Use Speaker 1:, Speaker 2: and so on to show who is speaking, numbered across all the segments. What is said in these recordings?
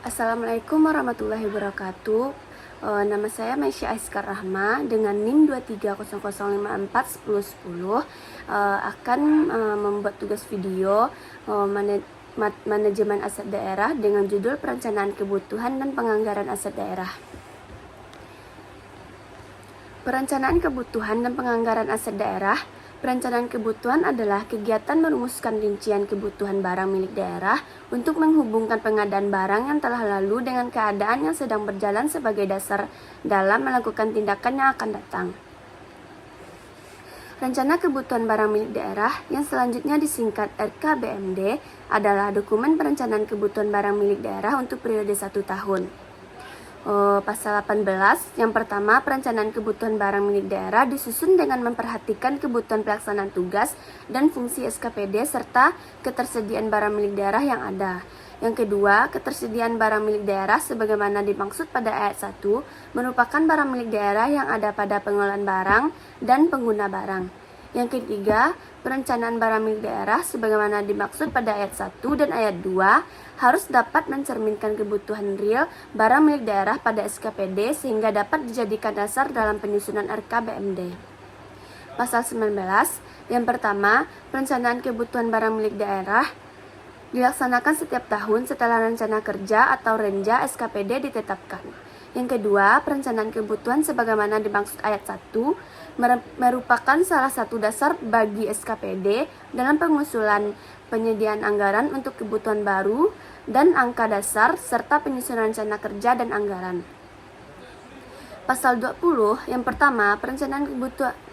Speaker 1: Assalamualaikum warahmatullahi wabarakatuh. Nama saya Maisya Aiskar Rahma dengan NIM 23005410110 akan membuat tugas video manajemen aset daerah dengan judul Perencanaan Kebutuhan dan Penganggaran Aset Daerah. Perencanaan kebutuhan dan penganggaran aset daerah. Perencanaan kebutuhan adalah kegiatan merumuskan rincian kebutuhan barang milik daerah untuk menghubungkan pengadaan barang yang telah lalu dengan keadaan yang sedang berjalan sebagai dasar dalam melakukan tindakan yang akan datang. Rencana kebutuhan barang milik daerah yang selanjutnya disingkat RKBMD adalah dokumen perencanaan kebutuhan barang milik daerah untuk periode 1 tahun. Pasal 18, yang pertama, perencanaan kebutuhan barang milik daerah disusun dengan memperhatikan kebutuhan pelaksanaan tugas dan fungsi SKPD serta ketersediaan barang milik daerah yang ada. Yang kedua, ketersediaan barang milik daerah sebagaimana dimaksud pada ayat 1 merupakan barang milik daerah yang ada pada pengelolaan barang dan pengguna barang. Yang ketiga, perencanaan barang milik daerah sebagaimana dimaksud pada ayat 1 dan ayat 2 harus dapat mencerminkan kebutuhan real barang milik daerah pada SKPD sehingga dapat dijadikan dasar dalam penyusunan RKBMD. Pasal 19, yang pertama, perencanaan kebutuhan barang milik daerah dilaksanakan setiap tahun setelah rencana kerja atau renja SKPD ditetapkan. Yang kedua, perencanaan kebutuhan sebagaimana dimaksud ayat 1 merupakan salah satu dasar bagi SKPD dalam pengusulan penyediaan anggaran untuk kebutuhan baru dan angka dasar serta penyusunan rencana kerja dan anggaran. Pasal 20, yang pertama, perencanaan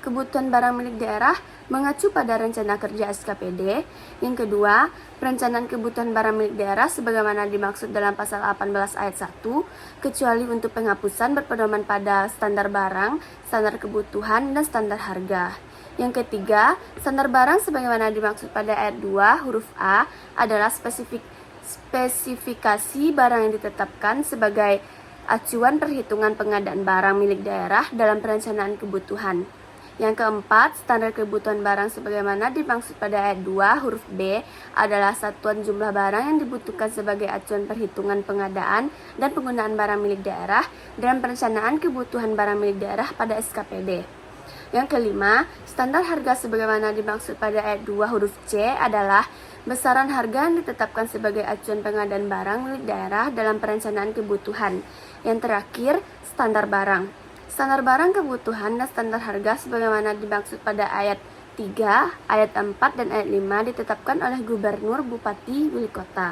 Speaker 1: kebutuhan barang milik daerah mengacu pada rencana kerja SKPD. Yang kedua, perencanaan kebutuhan barang milik daerah sebagaimana dimaksud dalam pasal 18 ayat 1, kecuali untuk penghapusan berpedoman pada standar barang, standar kebutuhan, dan standar harga. Yang ketiga, standar barang sebagaimana dimaksud pada ayat 2 huruf A adalah spesifikasi barang yang ditetapkan sebagai acuan perhitungan pengadaan barang milik daerah dalam perencanaan kebutuhan. Yang keempat, standar kebutuhan barang sebagaimana dimaksud pada ayat 2 huruf B adalah satuan jumlah barang yang dibutuhkan sebagai acuan perhitungan pengadaan dan penggunaan barang milik daerah dalam perencanaan kebutuhan barang milik daerah pada SKPD. Yang kelima, standar harga sebagaimana dimaksud pada ayat 2 huruf C adalah besaran harga yang ditetapkan sebagai acuan pengadaan barang milik daerah dalam perencanaan kebutuhan. Yang terakhir, standar barang. Standar barang kebutuhan dan standar harga sebagaimana dimaksud pada ayat 3, ayat 4, dan ayat 5 ditetapkan oleh Gubernur, Bupati, Wali Kota.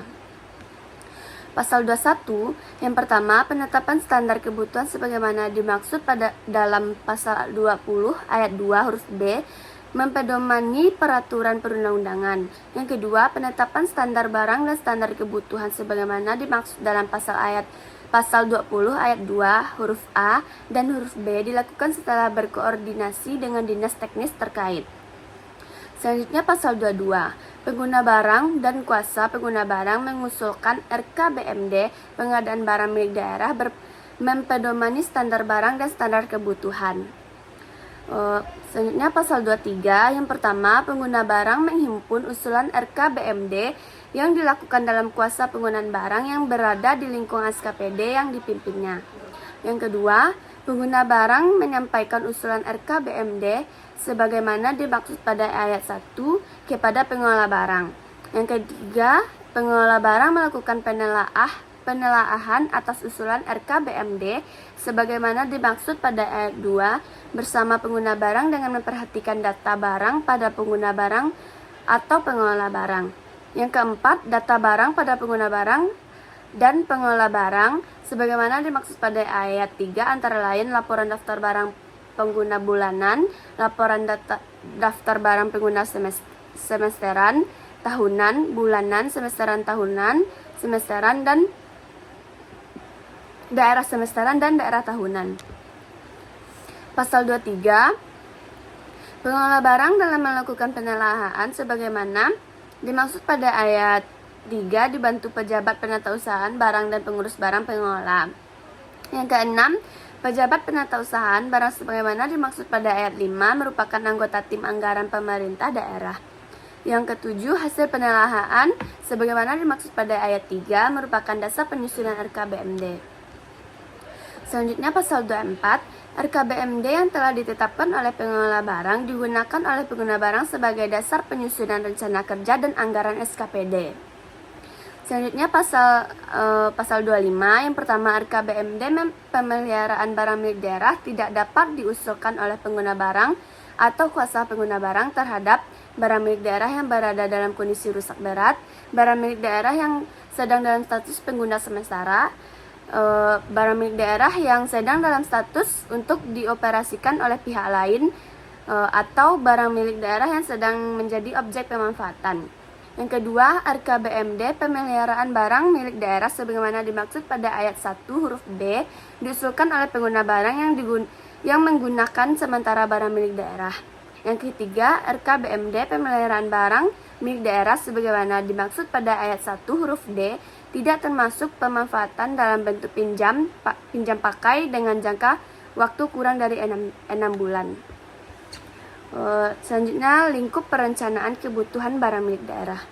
Speaker 1: Pasal 21, yang pertama, penetapan standar kebutuhan sebagaimana dimaksud pada dalam pasal 20 ayat 2 huruf B mempedomani peraturan perundang-undangan. Yang kedua, penetapan standar barang dan standar kebutuhan sebagaimana dimaksud dalam pasal 20 ayat 2 huruf A dan huruf B dilakukan setelah berkoordinasi dengan dinas teknis terkait. Selanjutnya pasal 22, pengguna barang dan kuasa pengguna barang mengusulkan RKBMD pengadaan barang milik daerah mempedomani standar barang dan standar kebutuhan. Selanjutnya pasal 23, yang pertama, pengguna barang menghimpun usulan RKBMD yang dilakukan dalam kuasa penggunaan barang yang berada di lingkungan SKPD yang dipimpinnya. Yang kedua, pengguna barang menyampaikan usulan RKBMD sebagaimana dimaksud pada ayat 1 kepada pengelola barang. Yang ketiga, pengelola barang melakukan penelaahan atas usulan RKBMD sebagaimana dimaksud pada ayat 2 bersama pengguna barang dengan memperhatikan data barang pada pengguna barang atau pengelola barang. Yang keempat, data barang pada pengguna barang dan pengelola barang sebagaimana dimaksud pada ayat 3 antara lain laporan daftar barang pengguna bulanan, laporan daftar barang pengguna semesteran, tahunan, bulanan, semesteran, tahunan, semesteran, dan daerah semesteran dan daerah tahunan. Pasal 23, pengelola barang dalam melakukan penelaahan sebagaimana dimaksud pada ayat 3 dibantu pejabat penatausahaan barang dan pengurus barang pengelola. Yang keenam, pejabat penatausahaan barang sebagaimana dimaksud pada ayat 5 merupakan anggota tim anggaran pemerintah daerah. Yang ketujuh, hasil penelaahan sebagaimana dimaksud pada ayat 3 merupakan dasar penyusunan RKBMD. Selanjutnya pasal 24, RKBMD yang telah ditetapkan oleh pengelola barang digunakan oleh pengguna barang sebagai dasar penyusunan rencana kerja dan anggaran SKPD. Selanjutnya pasal 25, yang pertama, RKBMD pemeliharaan barang milik daerah tidak dapat diusulkan oleh pengguna barang atau kuasa pengguna barang terhadap barang milik daerah yang berada dalam kondisi rusak berat, barang milik daerah yang sedang dalam status pengguna sementara, barang milik daerah yang sedang dalam status untuk dioperasikan oleh pihak lain, atau barang milik daerah yang sedang menjadi objek pemanfaatan. Yang kedua, RKBMD pemeliharaan barang milik daerah sebagaimana dimaksud pada ayat 1 huruf B diusulkan oleh pengguna barang yang menggunakan sementara barang milik daerah. Yang ketiga, RKBMD pemeliharaan barang milik daerah sebagaimana dimaksud pada ayat 1 huruf D tidak termasuk pemanfaatan dalam bentuk pinjam pakai dengan jangka waktu kurang dari 6 bulan. Selanjutnya, lingkup perencanaan kebutuhan barang milik daerah.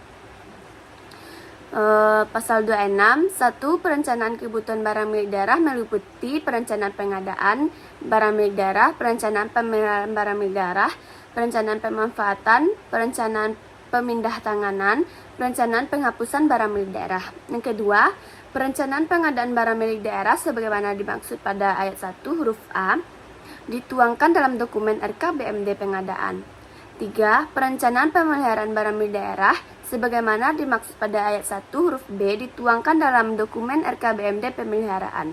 Speaker 1: Pasal 26, 1. Perencanaan kebutuhan barang milik daerah meliputi perencanaan pengadaan barang milik daerah, perencanaan pemeliharaan barang milik daerah, perencanaan pemanfaatan, perencanaan pemindahtanganan, perencanaan penghapusan barang milik daerah. Yang kedua, perencanaan pengadaan barang milik daerah sebagaimana dimaksud pada ayat 1 huruf A dituangkan dalam dokumen RKBMD pengadaan. 3. Perencanaan pemeliharaan barang milik daerah sebagaimana dimaksud pada ayat 1 huruf B dituangkan dalam dokumen RKBMD pemeliharaan.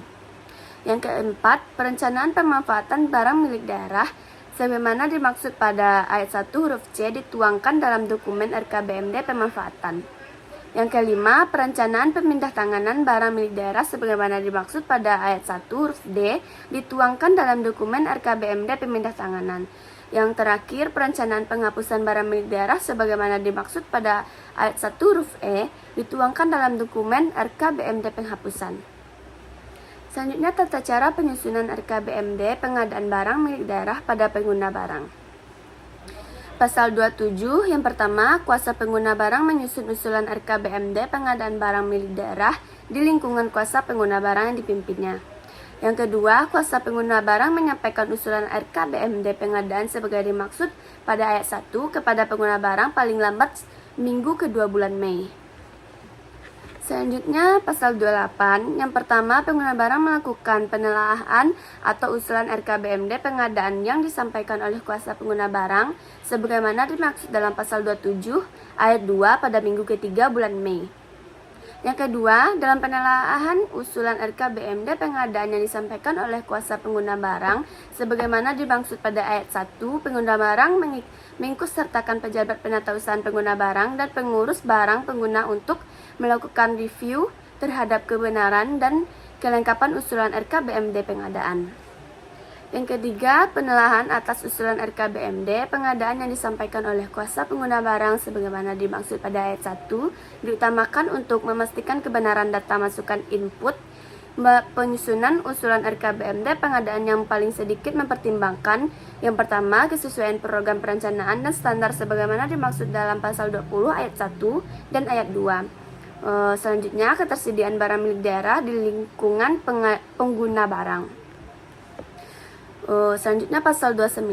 Speaker 1: Yang keempat, perencanaan pemanfaatan barang milik daerah sebagaimana dimaksud pada ayat 1 huruf C dituangkan dalam dokumen RKBMD pemanfaatan. Yang kelima, perencanaan pemindahtanganan barang milik daerah sebagaimana dimaksud pada ayat 1 huruf D dituangkan dalam dokumen RKBMD pemindahtanganan. Yang terakhir, perencanaan penghapusan barang milik daerah sebagaimana dimaksud pada ayat 1 huruf E dituangkan dalam dokumen RKBMD penghapusan. Selanjutnya, tata cara penyusunan RKBMD pengadaan barang milik daerah pada pengguna barang. Pasal 27, yang pertama, kuasa pengguna barang menyusun usulan RKBMD pengadaan barang milik daerah di lingkungan kuasa pengguna barang yang dipimpinnya. Yang kedua, kuasa pengguna barang menyampaikan usulan RKBMD pengadaan sebagai dimaksud pada ayat 1 kepada pengguna barang paling lambat minggu kedua bulan Mei. Selanjutnya, pasal 28, yang pertama, pengguna barang melakukan penelaahan atau usulan RKBMD pengadaan yang disampaikan oleh kuasa pengguna barang sebagaimana dimaksud dalam pasal 27 ayat 2 pada minggu ketiga bulan Mei. Yang kedua, dalam penelaahan usulan RKBMD pengadaan yang disampaikan oleh kuasa pengguna barang sebagaimana dimaksud pada ayat 1, pengguna barang mengikutsertakan pejabat penatausahaan pengguna barang dan pengurus barang pengguna untuk melakukan review terhadap kebenaran dan kelengkapan usulan RKBMD pengadaan. Yang ketiga, penelaahan atas usulan RKBMD pengadaan yang disampaikan oleh kuasa pengguna barang sebagaimana dimaksud pada ayat 1 diutamakan untuk memastikan kebenaran data masukan input penyusunan usulan RKBMD pengadaan yang paling sedikit mempertimbangkan yang pertama, kesesuaian program perencanaan dan standar sebagaimana dimaksud dalam pasal 20 ayat 1 dan ayat 2. Selanjutnya, ketersediaan barang milik daerah di lingkungan pengguna barang. Selanjutnya pasal 29,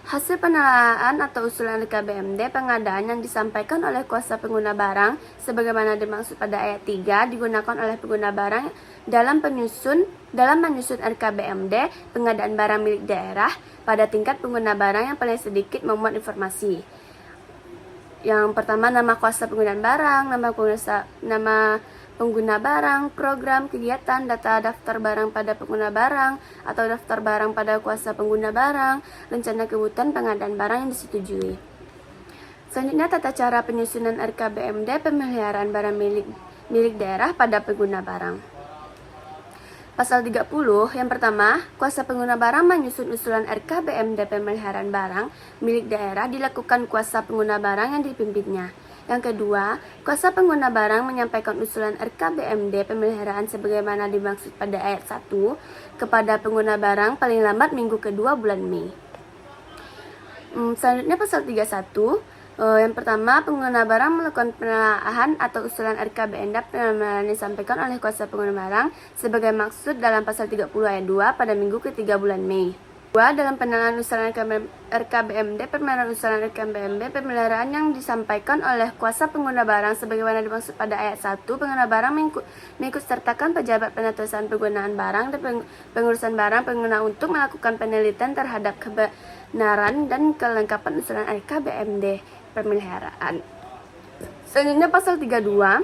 Speaker 1: hasil penelaahan atau usulan RKBMD pengadaan yang disampaikan oleh kuasa pengguna barang sebagaimana dimaksud pada ayat 3 digunakan oleh pengguna barang dalam menyusun RKBMD pengadaan barang milik daerah pada tingkat pengguna barang yang paling sedikit memuat informasi. Yang pertama, nama kuasa penggunaan barang, nama pengguna barang, program, kegiatan, data daftar barang pada pengguna barang atau daftar barang pada kuasa pengguna barang, rencana kebutuhan pengadaan barang yang disetujui. Selanjutnya, tata cara penyusunan RKBMD pemeliharaan barang milik daerah pada pengguna barang. Pasal 30, yang pertama, kuasa pengguna barang menyusun usulan RKBMD pemeliharaan barang milik daerah dilakukan kuasa pengguna barang yang dipimpinnya. Yang kedua, kuasa pengguna barang menyampaikan usulan RKBMD pemeliharaan sebagaimana dimaksud pada ayat 1 kepada pengguna barang paling lambat minggu kedua bulan Mei. Selanjutnya pasal 31, Yang pertama, pengguna barang melakukan penelaahan atau usulan RKBMD yang disampaikan oleh kuasa pengguna barang sebagai maksud dalam pasal 30 ayat 2 pada minggu ketiga bulan Mei. 2. Dalam penelaahan usulan RKBMD, permohonan usulan RKBMD pemeliharaan yang disampaikan oleh kuasa pengguna barang sebagaimana dimaksud pada ayat 1, pengguna barang mengikut sertakan pejabat penatasan penggunaan barang dan pengurusan barang pengguna untuk melakukan penelitian terhadap kebenaran dan kelengkapan usulan RKBMD pemeliharaan. Selanjutnya pasal 32.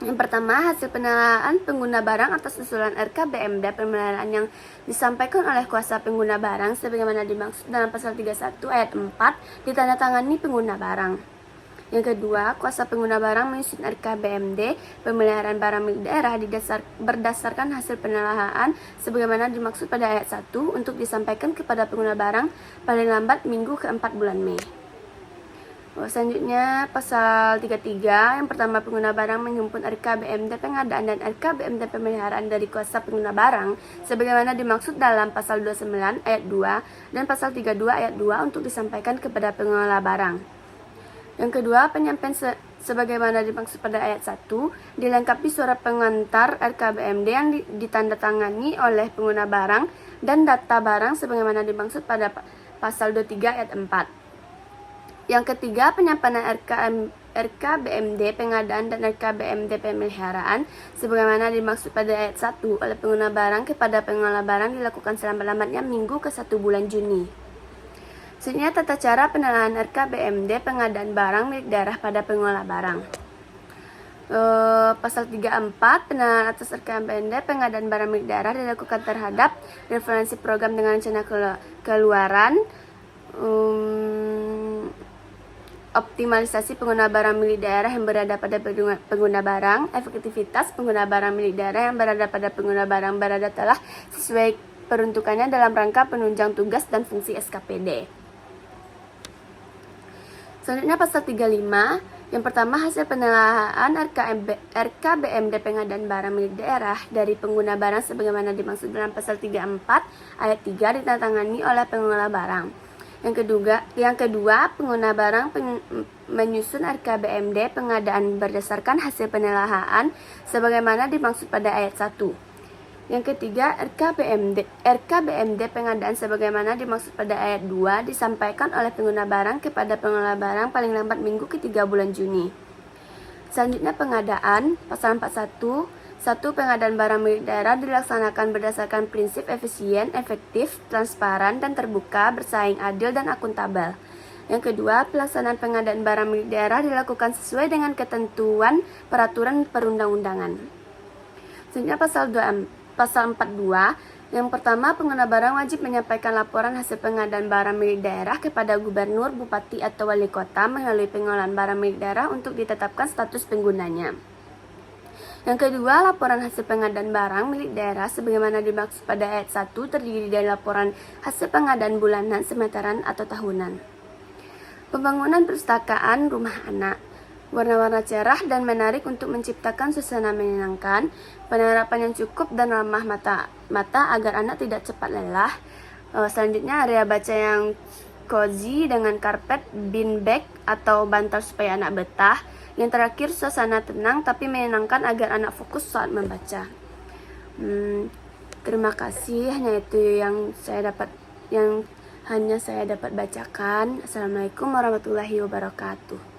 Speaker 1: Yang pertama, hasil penelaahan pengguna barang atas usulan RKBMD pemeliharaan yang disampaikan oleh kuasa pengguna barang sebagaimana dimaksud dalam pasal 31 ayat 4 ditandatangani pengguna barang. Yang kedua, kuasa pengguna barang menyusun RKBMD pemeliharaan barang milik daerah berdasarkan hasil penelaahan sebagaimana dimaksud pada ayat 1 untuk disampaikan kepada pengguna barang paling lambat minggu keempat bulan Mei. Selanjutnya pasal 33, yang pertama, pengguna barang menghimpun RKBMD pengadaan dan RKBMD pemeliharaan dari kuasa pengguna barang sebagaimana dimaksud dalam pasal 29 ayat 2 dan pasal 32 ayat 2 untuk disampaikan kepada pengelola barang. Yang kedua, penyampaian sebagaimana dimaksud pada ayat 1 dilengkapi surat pengantar RKBMD yang ditandatangani oleh pengguna barang dan data barang sebagaimana dimaksud pada pasal 23 ayat 4. Yang ketiga, penyampaian RKBMD pengadaan dan RKBMD pemeliharaan sebagaimana dimaksud pada ayat 1 oleh pengguna barang kepada pengelola barang dilakukan selambat-lambatnya minggu ke-1 bulan Juni. Selanjutnya, tata cara penelaahan RKBMD pengadaan barang milik daerah pada pengelola barang. Pasal 34, penelaahan atas RKBMD pengadaan barang milik daerah dilakukan terhadap referensi program dengan rencana keluaran, optimalisasi pengguna barang milik daerah yang berada pada pengguna barang, efektivitas pengguna barang milik daerah yang berada pada pengguna barang berada telah sesuai peruntukannya dalam rangka penunjang tugas dan fungsi SKPD. Selanjutnya pasal 35, yang pertama, hasil penelaahan RKBMD pengadaan barang milik daerah dari pengguna barang sebagaimana dimaksud dalam pasal 34 ayat 3 ditandatangani oleh pengelola barang. Yang kedua, pengguna barang menyusun RKBMD pengadaan berdasarkan hasil penelaahan sebagaimana dimaksud pada ayat 1. Yang ketiga, RKBMD pengadaan sebagaimana dimaksud pada ayat 2 disampaikan oleh pengguna barang kepada pengelola barang paling lambat minggu ketiga bulan Juni. Selanjutnya pengadaan, pasal 41. 1. Pengadaan barang milik daerah dilaksanakan berdasarkan prinsip efisien, efektif, transparan, dan terbuka, bersaing, adil, dan akuntabel. Yang kedua, pelaksanaan pengadaan barang milik daerah dilakukan sesuai dengan ketentuan peraturan perundang-undangan. Selanjutnya pasal 42. Yang pertama, pengguna barang wajib menyampaikan laporan hasil pengadaan barang milik daerah kepada gubernur, bupati, atau wali kota melalui pengelolaan barang milik daerah untuk ditetapkan status penggunanya. Yang kedua, laporan hasil pengadaan barang milik daerah sebagaimana dimaksud pada ayat 1 terdiri dari laporan hasil pengadaan bulanan, semesteran, atau tahunan. Pembangunan perpustakaan rumah anak. Warna-warna cerah dan menarik untuk menciptakan suasana menyenangkan, penerapan yang cukup dan ramah mata agar anak tidak cepat lelah. Selanjutnya, area baca yang cozy dengan karpet, beanbag, atau bantal supaya anak betah. Yang terakhir, suasana tenang tapi menyenangkan agar anak fokus saat membaca. Terima kasih, hanya itu yang hanya saya dapat bacakan. Assalamualaikum warahmatullahi wabarakatuh.